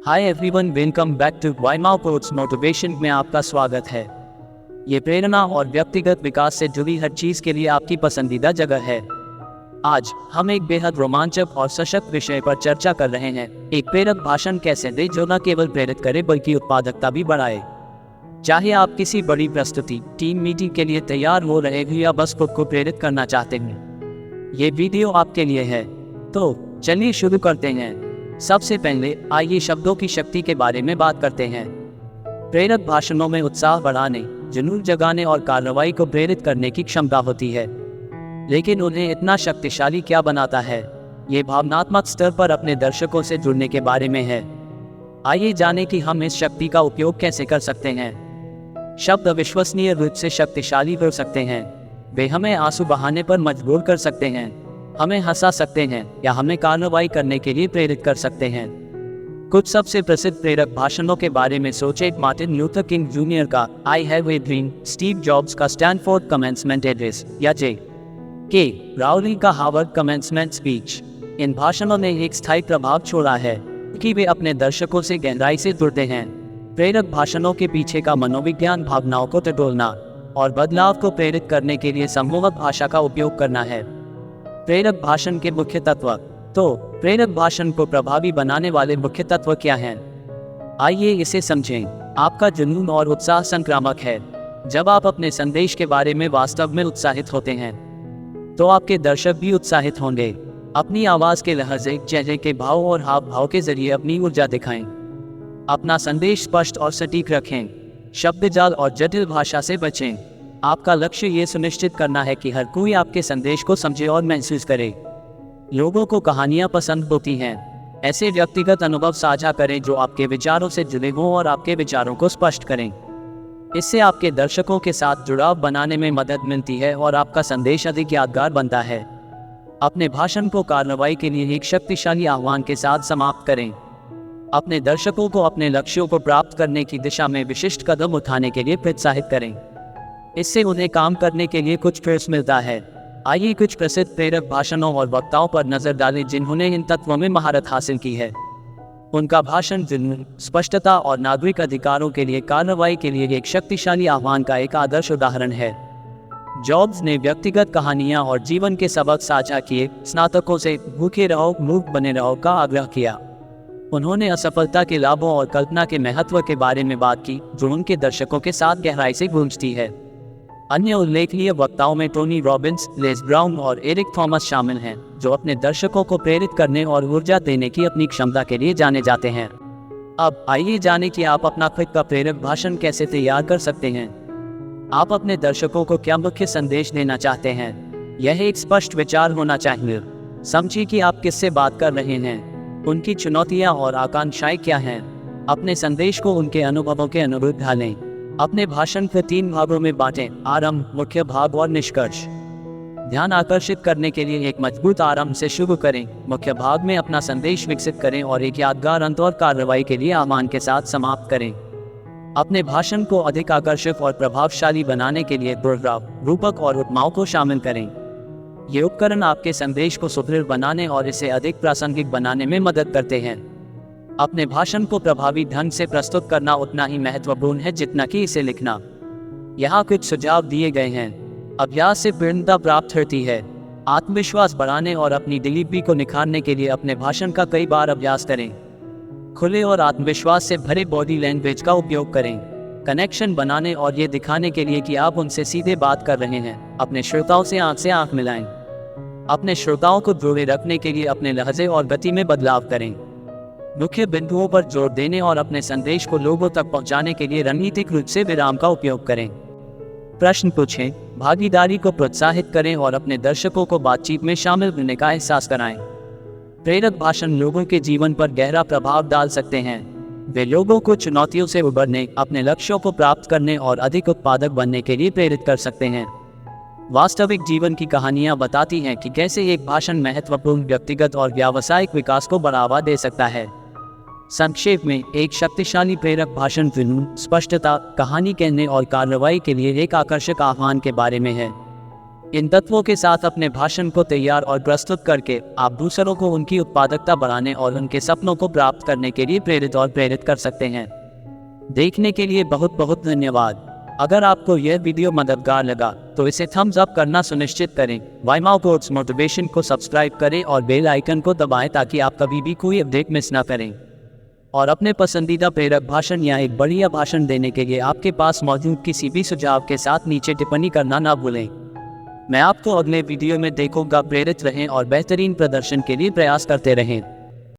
Hi everyone, welcome back to वाइमाओ quotes motivation में आपका स्वागत है। ये प्रेरणा और व्यक्तिगत विकास से जुड़ी हर चीज के लिए आपकी पसंदीदा जगह है। आज हम एक बेहद रोमांचक और सशक्त विषय पर चर्चा कर रहे हैं। एक प्रेरक भाषण कैसे दे जो न केवल प्रेरित करे बल्कि उत्पादकता भी बढ़ाए। चाहे आप किसी बड़ी प्रस्तुति, टीम मीटिंग के लिए तैयार हो रहे हो या बस खुद को प्रेरित करना चाहते हैं, ये वीडियो आपके लिए है। तो चलिए शुरू करते हैं। सबसे पहले आइए शब्दों की शक्ति के बारे में बात करते हैं। प्रेरक भाषणों में उत्साह बढ़ाने, जुनून जगाने और कार्रवाई को प्रेरित करने की क्षमता होती है। लेकिन उन्हें इतना शक्तिशाली क्या बनाता है? ये भावनात्मक स्तर पर अपने दर्शकों से जुड़ने के बारे में है। आइए जानें कि हम इस शक्ति का उपयोग कैसे कर सकते हैं। शब्द अविश्वसनीय रूप से शक्तिशाली हो सकते हैं। वे हमें आंसू बहाने पर मजबूर कर सकते हैं, हमें हंसा सकते हैं या हमें कार्रवाई करने के लिए प्रेरित कर सकते हैं। कुछ सबसे प्रसिद्ध प्रेरक भाषणों के बारे में सोचें। मार्टिन लूथर किंग जूनियर का I have a dream, Steve jobs का स्टैनफोर्ड कमेंसमेंट एड्रेस या जे.के. राउलिंग का हार्वर्ड कमेंसमेंट स्पीच। इन भाषणों ने एक स्थायी प्रभाव छोड़ा है कि वे अपने दर्शकों से गहराई से जुड़ते हैं। प्रेरक भाषणों के पीछे का मनोविज्ञान भावनाओं को टटोलना और बदलाव को प्रेरित करने के लिए सम्मोहक भाषा का उपयोग करना है। प्रेरक भाषण के मुख्य तत्व। तो प्रेरक भाषण को प्रभावी बनाने वाले मुख्य तत्व क्या हैं? आइए इसे समझें। आपका जुनून और उत्साह संक्रामक है। जब आप अपने संदेश के बारे में वास्तव में उत्साहित होते हैं तो आपके दर्शक भी उत्साहित होंगे। अपनी आवाज के लहजे, चेहरे के भाव और हाव भाव के जरिए अपनी ऊर्जा दिखाएं। अपना संदेश स्पष्ट और सटीक रखें। शब्दजाल और जटिल भाषा से बचें। आपका लक्ष्य ये सुनिश्चित करना है कि हर कोई आपके संदेश को समझे और महसूस करे। लोगों को कहानियां पसंद होती हैं। ऐसे व्यक्तिगत अनुभव साझा करें जो आपके विचारों से जुड़े हों और आपके विचारों को स्पष्ट करें। इससे आपके दर्शकों के साथ जुड़ाव बनाने में मदद मिलती है और आपका संदेश अधिक यादगार बनता है। अपने भाषण को कार्रवाई के लिए एक शक्तिशाली आह्वान के साथ समाप्त करें। अपने दर्शकों को अपने लक्ष्यों को प्राप्त करने की दिशा में विशिष्ट कदम उठाने के लिए प्रोत्साहित करें। इससे उन्हें काम करने के लिए कुछ प्रेरणा मिलता है। आइए कुछ प्रसिद्ध प्रेरक भाषणों और वक्ताओं पर नजर डालें जिन्होंने इन तत्वों में महारत हासिल की है। उनका भाषण जुनून, स्पष्टता और नागरिक अधिकारों के लिए कार्रवाई के लिए एक शक्तिशाली आह्वान का एक आदर्श उदाहरण है। जॉब्स ने व्यक्तिगत कहानियां और जीवन के सबक साझा किए, स्नातकों से भूखे रहो, मूर्ख बने रहो का आग्रह किया। उन्होंने असफलता के लाभों और कल्पना के महत्व के बारे में बात की जो उनके दर्शकों के साथ गहराई से गूंजती है। अन्य उल्लेखनीय वक्ताओं में टोनी रॉबिन्स, लेस ब्राउन और एरिक थॉमस शामिल हैं, जो अपने दर्शकों को प्रेरित करने और ऊर्जा देने की अपनी क्षमता के लिए जाने जाते हैं। अब आइए जानें कि आप अपना खुद का प्रेरक भाषण कैसे तैयार कर सकते हैं। आप अपने दर्शकों को क्या मुख्य संदेश देना चाहते हैं? यह एक स्पष्ट विचार होना चाहिए। समझिए कि आप किससे बात कर रहे हैं, उनकी चुनौतियां और आकांक्षाएं क्या हैं। अपने संदेश को उनके अनुभवों के अनुरूप ढालें। अपने भाषण को 3 भागों में बांटें: आरंभ, मुख्य भाग और निष्कर्ष। ध्यान आकर्षित करने के लिए एक मजबूत आरंभ से शुरू करें। मुख्य भाग में अपना संदेश विकसित करें और एक यादगार अंत और कार्रवाई के लिए आह्वान के साथ समाप्त करें। अपने भाषण को अधिक आकर्षक और प्रभावशाली बनाने के लिए दोहराव, रूपक और उपमाओं को शामिल करें। ये उपकरण आपके संदेश को सुदृढ़ बनाने और इसे अधिक प्रासंगिक बनाने में मदद करते हैं। अपने भाषण को प्रभावी ढंग से प्रस्तुत करना उतना ही महत्वपूर्ण है जितना कि इसे लिखना। यहाँ कुछ सुझाव दिए गए हैं। अभ्यास से प्रेरणा प्राप्त होती है। आत्मविश्वास बढ़ाने और अपनी डिलीवरी को निखारने के लिए अपने भाषण का कई बार अभ्यास करें। खुले और आत्मविश्वास से भरे बॉडी लैंग्वेज का उपयोग करें। कनेक्शन बनाने और ये दिखाने के लिए कि आप उनसे सीधे बात कर रहे हैं, अपने श्रोताओं से आंख मिलाएं। अपने श्रोताओं को जोड़े रखने के लिए अपने लहजे और गति में बदलाव करें। मुख्य बिंदुओं पर जोर देने और अपने संदेश को लोगों तक पहुंचाने के लिए रणनीतिक रूप से विराम का उपयोग करें। प्रश्न पूछें, भागीदारी को प्रोत्साहित करें और अपने दर्शकों को बातचीत में शामिल होने का एहसास कराएं। प्रेरक भाषण लोगों के जीवन पर गहरा प्रभाव डाल सकते हैं। वे लोगों को चुनौतियों से उबरने, अपने लक्ष्यों को प्राप्त करने और अधिक उत्पादक बनने के लिए प्रेरित कर सकते हैं। वास्तविक जीवन की कहानियां बताती हैं कि कैसे एक भाषण महत्वपूर्ण व्यक्तिगत और व्यावसायिक विकास को बढ़ावा दे सकता है। संक्षेप में, एक शक्तिशाली प्रेरक भाषण जुनून, स्पष्टता, कहानी कहने और कार्रवाई के लिए एक आकर्षक आह्वान के बारे में है। इन तत्वों के साथ अपने भाषण को तैयार और प्रस्तुत करके आप दूसरों को उनकी उत्पादकता बढ़ाने और उनके सपनों को प्राप्त करने के लिए प्रेरित कर सकते हैं। देखने के लिए बहुत बहुत धन्यवाद। अगर आपको यह वीडियो मददगार लगा तो इसे थम्स अप करना सुनिश्चित करें। वाईमाओ कोट्स मोटिवेशन को सब्सक्राइब करें और बेल आइकन को दबाएं ताकि आप कभी भी कोई अपडेट मिस ना करें। और अपने पसंदीदा प्रेरक भाषण या एक बढ़िया भाषण देने के लिए आपके पास मौजूद किसी भी सुझाव के साथ नीचे टिप्पणी करना ना भूलें। मैं आपको अगले वीडियो में देखूंगा। प्रेरित रहें और बेहतरीन प्रदर्शन के लिए प्रयास करते रहें।